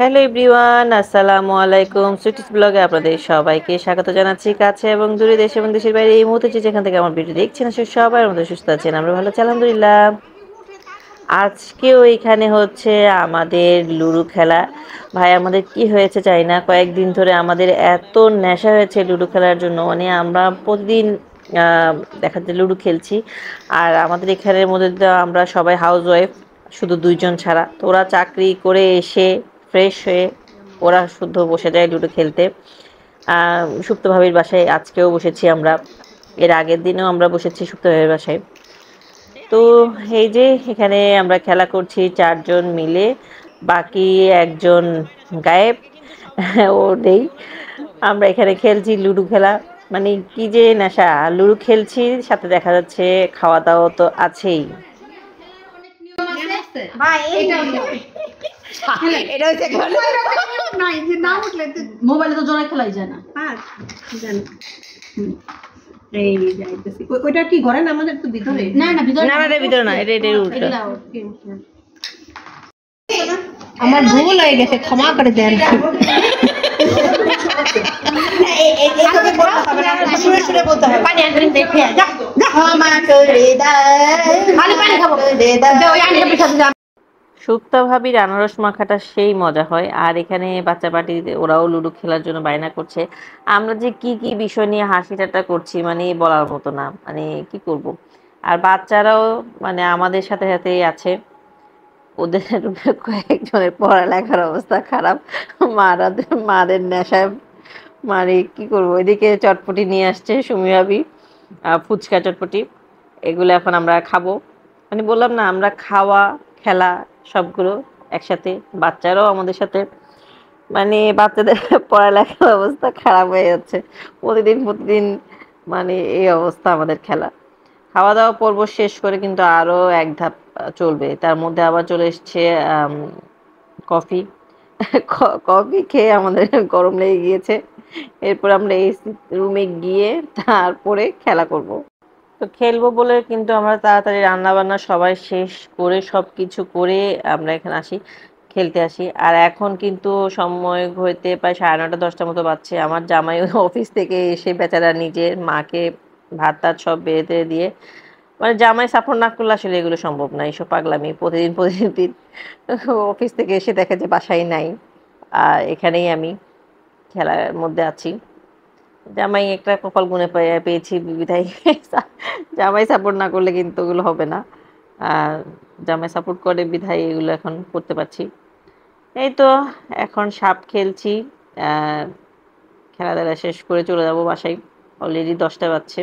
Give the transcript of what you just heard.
Hello everyone, আসসালামু আলাইকুম। Sweeties ব্লগে আপনাদের সবাইকে স্বাগত জানাচ্ছি। কাছে এবং দূরে, দেশ এবং দেশের বাইরে এই মুহূর্তে যে যেখান থেকে আমার ভিডিও দেখছেন আসলে সবাই আমাদের সুস্থ আছেন, আমরা ভালো আছি আলহামদুলিল্লাহ। আজকেও এখানে হচ্ছে আমাদের লুডো খেলা। ভাই আমাদের কি হয়েছে জানি না, কয়েকদিন ধরে আমাদের এত নেশা হয়েছে লুডো খেলার জন্য, মানে আমরা প্রতিদিন দেখা যায় লুডো খেলছি। আর আমাদের এখানের মধ্যে তো আমরা সবাই হাউস ওয়াইফ, শুধু দুইজন ছাড়া। তো ওরা চাকরি করে এসে ফ্রেশ হয়ে ওরা শুদ্ধ বসে যায় লুডো খেলতে। সুপ্ত ভাবির বাসায় আজকেও বসেছি আমরা, এর আগের দিনেও আমরা বসেছি সুপ্ত ভাবির বাসায়। তো এই যে এখানে আমরা খেলা করছি চারজন মিলে, বাকি একজন গায়েব, ও নেই। আমরা এখানে খেলছি লুডো খেলা, মানে কি যে নেশা, লুডো খেলছি সাথে দেখা যাচ্ছে খাওয়া দাওয়া তো আছেই। মোবাইলে তো জোড়ায় খেলাই যায় না। ওইটা কি ঘরে না, আমাদের তো ভিতরে। না না ভিতরে না, আমাদের ভিতরে না, এটা উল্টো। আমার ভুল হয়ে গেছে, ক্ষমা করে দেন। শুক্তা ভাবির আনারস মাখাটা সেই মজা হয়। আর এখানে বাচ্চা পার্টি ওরাও লুডো খেলার জন্য বায়না করছে। আমরা যে কি কি বিষয় নিয়ে হাসি ঠাট্টা করছি, মানে বলার মতো না, মানে কি করব। আর বাচ্চারাও মানে আমাদের সাথে সাথেই আছে। ওদের কয়েকজনের পড়ালেখার অবস্থা খারাপ, মাদের নেশায়, মানে কি করবো। এদিকে চটপটি নিয়ে আসছে সুমি ভাবি, ফুচকা চটপটি, এগুলো এখন আমরা খাবো। মানে বললাম না, আমরা খাওয়া খেলা সবগুলো একসাথে, বাচ্চারাও আমাদের সাথে। মানে বাচ্চাদের পড়ালেখার অবস্থা খারাপ হয়ে যাচ্ছে প্রতিদিন প্রতিদিন, মানে এই অবস্থা আমাদের খেলা। খাওয়া দাওয়া পর্ব শেষ করে কিন্তু আরো এক ধাপ চলবে, তার মধ্যে আবার চলে এসছে কফি। কফি খেয়ে আমাদের গরম লেগে গিয়েছে। এরপর আমরা এসি রুমে গিয়ে তারপরে খেলা করব। তো খেলবো বলে কিন্তু আমরা তাড়াতাড়ি রান্না বান্না সবাই শেষ করে সবকিছু করে আমরা এখানে আসি, খেলতে আসি। আর এখন কিন্তু সময় হইতে প্রায় 9:30-10টার মতো বাজছে। আমার জামাই অফিস থেকে এসে বেচারা নিজের মাকে ভাত টাত সব বেড়ে দিয়ে, মানে জামাই সাপোর্ট না করলে আসলে এগুলো সম্ভব না, এইসব পাগলামি প্রতিদিন প্রতিদিন। অফিস থেকে এসে দেখে যে বাসায় নাই, আর এখানেই আমি খেলার মধ্যে আছি। জামাই একটা কপাল গুনে পেয়েছি বিধায়। জামাই সাপোর্ট না করলে কিন্তু ওগুলো হবে না। আর জামাই সাপোর্ট করে বিধায় এগুলো এখন করতে পারছি। এই তো এখন সাপ খেলছি। খেলাধুলা শেষ করে চলে যাব বাসায়, অলরেডি 10টা বাজছে।